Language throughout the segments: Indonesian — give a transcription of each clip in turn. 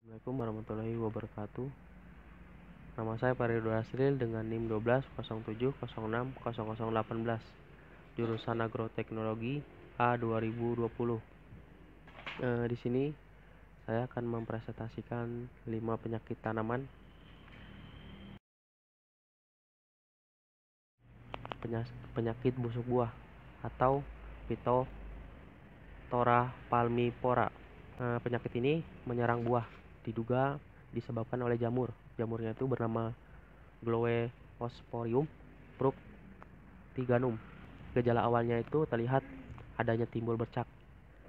Assalamualaikum warahmatullahi wabarakatuh. Nama saya Faridul Asril dengan NIM 1207060018, jurusan Agroteknologi A 2020. Di sini saya akan mempresentasikan 5 penyakit tanaman. Penyakit busuk buah atau Phytophthora palmipora. Penyakit ini menyerang buah, diduga disebabkan oleh jamur. Jamurnya itu bernama Gloeosporium fructiganum. Gejala awalnya itu terlihat adanya timbul bercak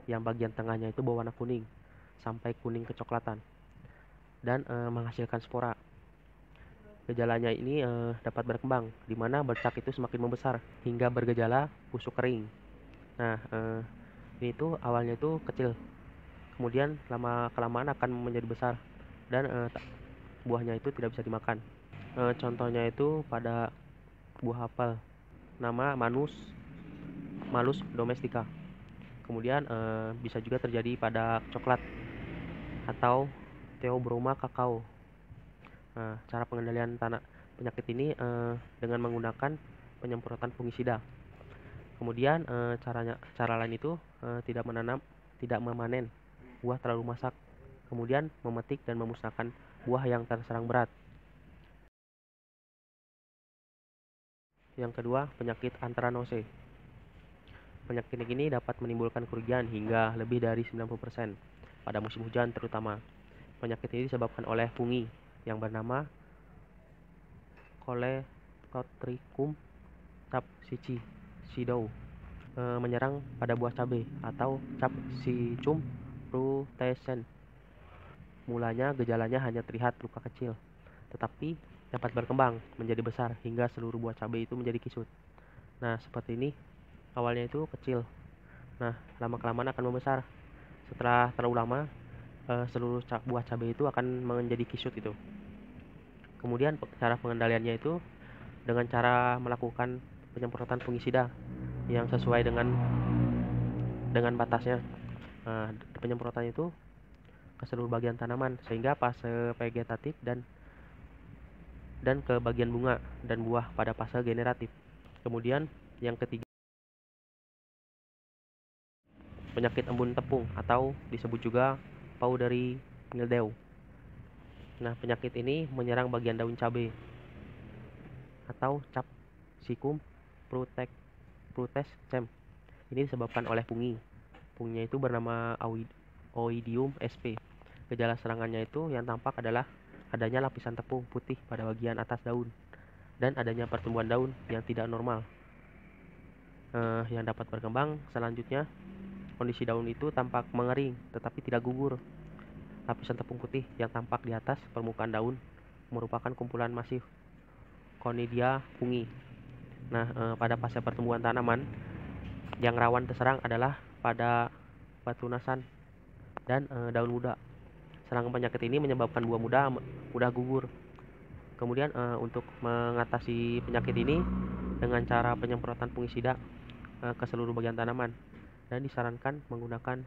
yang bagian tengahnya itu berwarna kuning sampai kuning kecoklatan dan menghasilkan spora. Gejalanya ini dapat berkembang, di mana bercak itu semakin membesar hingga bergejala busuk kering. Nah, ini tuh awalnya itu kecil, kemudian lama-kelamaan akan menjadi besar dan buahnya itu tidak bisa dimakan. Contohnya itu pada buah apel, nama Malus domestica. Kemudian bisa juga terjadi pada coklat atau Theobroma cacao. Cara pengendalian penyakit ini dengan menggunakan penyemprotan fungisida. Kemudian cara lain itu tidak memanen buah terlalu masak. Kemudian memetik dan memusnahkan buah yang terserang berat. Yang kedua, penyakit antranose. Penyakit ini dapat menimbulkan kerugian hingga lebih dari 90% pada musim hujan terutama. Penyakit ini disebabkan oleh fungi yang bernama Colecotrichum capsicum, menyerang pada buah cabai atau Capsicum frutescens. Mulanya gejalanya hanya terlihat luka kecil, tetapi dapat berkembang menjadi besar hingga seluruh buah cabai itu menjadi kisut. Nah, seperti ini. Awalnya itu kecil. Nah, lama-kelamaan akan membesar. Setelah terlalu lama, seluruh buah cabai itu akan menjadi kisut itu. Kemudian cara pengendaliannya itu dengan cara melakukan penyemprotan fungisida yang sesuai dengan batasnya. Penyemprotan itu ke seluruh bagian tanaman sehingga fase vegetatif dan ke bagian bunga dan buah pada fase generatif. Kemudian yang ketiga, penyakit embun tepung atau disebut juga powdery mildew. Nah, penyakit ini menyerang bagian daun cabai atau Capsicum frutescens. Ini disebabkan oleh fungi. Funginya itu bernama Oidium sp. Gejala serangannya itu yang tampak adalah adanya lapisan tepung putih pada bagian atas daun dan adanya pertumbuhan daun yang tidak normal. Yang dapat berkembang selanjutnya, kondisi daun itu tampak mengering tetapi tidak gugur. Lapisan tepung putih yang tampak di atas permukaan daun merupakan kumpulan masif Conidia fungi. Nah, pada fase pertumbuhan tanaman yang rawan terserang adalah pada petunasan dan daun muda. Serangan penyakit ini menyebabkan buah mudah gugur. Kemudian untuk mengatasi penyakit ini dengan cara penyemprotan fungisida ke seluruh bagian tanaman, dan disarankan menggunakan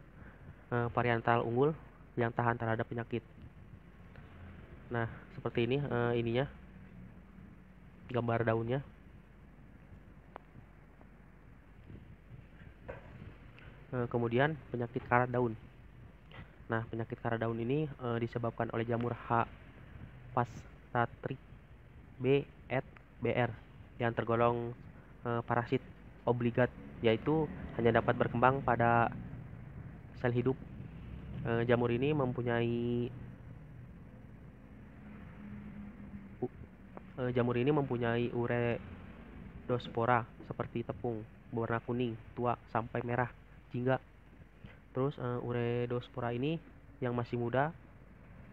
varietal unggul yang tahan terhadap penyakit. Nah, seperti ini ininya gambar daunnya. Kemudian penyakit karat daun. Nah, penyakit karat daun ini disebabkan oleh jamur H. Pastatrix B. et Br yang tergolong parasit obligat, yaitu hanya dapat berkembang pada sel hidup. Jamur ini mempunyai ureodospora seperti tepung berwarna kuning tua sampai merah jingga. Terus ureodospora ini yang masih muda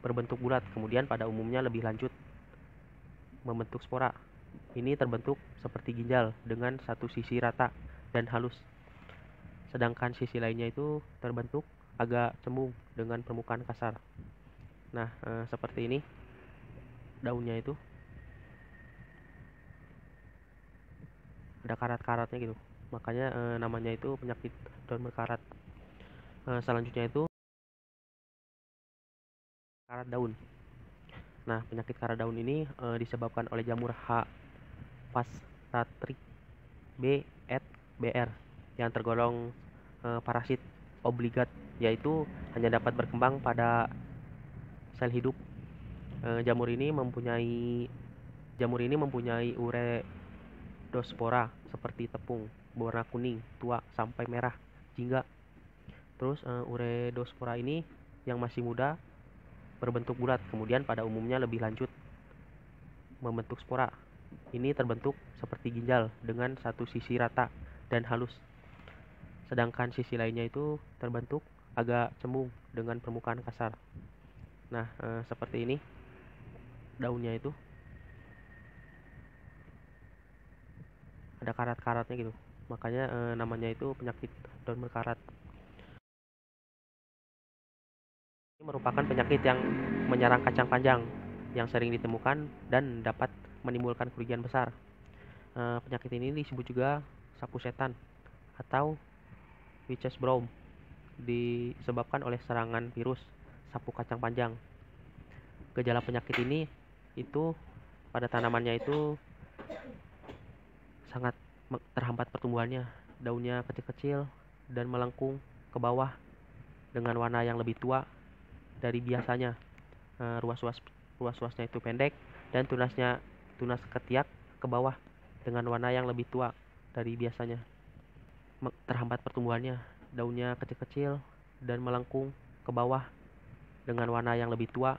berbentuk bulat, kemudian pada umumnya lebih lanjut membentuk spora. Ini terbentuk seperti ginjal dengan satu sisi rata dan halus, sedangkan sisi lainnya itu terbentuk agak cembung dengan permukaan kasar. Nah, seperti ini daunnya itu ada karat-karatnya gitu, makanya namanya itu penyakit daun berkarat. Selanjutnya itu karat daun. Nah, penyakit karat daun ini disebabkan oleh jamur H. Pastatrik B. et. Br. yang tergolong parasit obligat, yaitu hanya dapat berkembang pada sel hidup. Jamur ini mempunyai uredospora seperti tepung, berwarna kuning, tua sampai merah, jingga. Terus uredospora ini yang masih muda berbentuk bulat, kemudian pada umumnya lebih lanjut membentuk spora. Ini terbentuk seperti ginjal dengan satu sisi rata dan halus, sedangkan sisi lainnya itu terbentuk agak cembung dengan permukaan kasar. Nah, seperti ini daunnya itu ada karat-karatnya gitu, makanya namanya itu penyakit daun berkarat. Ini merupakan penyakit yang menyerang kacang panjang yang sering ditemukan dan dapat menimbulkan kerugian besar. Penyakit ini disebut juga sapu setan atau witch's broom, disebabkan oleh serangan virus sapu kacang panjang. Gejala penyakit ini itu pada tanamannya itu sangat terhambat pertumbuhannya. Daunnya kecil-kecil dan melengkung ke bawah dengan warna yang lebih tua dari biasanya. Ruas-ruasnya itu pendek dan tunas ketiak ke bawah dengan warna yang lebih tua dari biasanya. Terhambat pertumbuhannya. Daunnya kecil-kecil dan melengkung ke bawah dengan warna yang lebih tua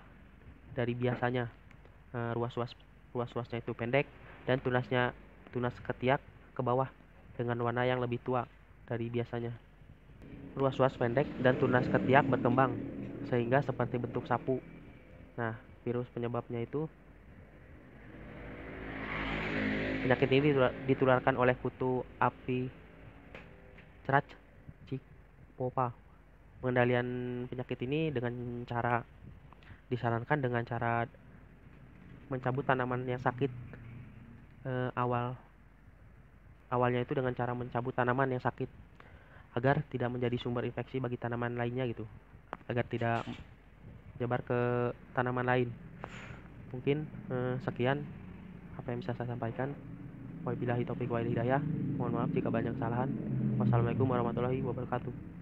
dari biasanya. Ruas-ruasnya itu pendek dan tunas ketiak ke bawah dengan warna yang lebih tua dari biasanya. Ruas-ruas pendek dan tunas ketiak berkembang sehingga seperti bentuk sapu. Nah, virus penyebabnya itu penyakit ini ditularkan oleh kutu api cerach cicpova. Pengendalian penyakit ini disarankan dengan cara mencabut tanaman yang sakit. Awalnya itu dengan cara mencabut tanaman yang sakit agar tidak menjadi sumber infeksi bagi tanaman lainnya gitu, agar tidak menyebar ke tanaman lain. Mungkin sekian apa yang bisa saya sampaikan. Wabillahi taufiq wal hidayah. Mohon maaf jika banyak kesalahan. Wassalamualaikum warahmatullahi wabarakatuh.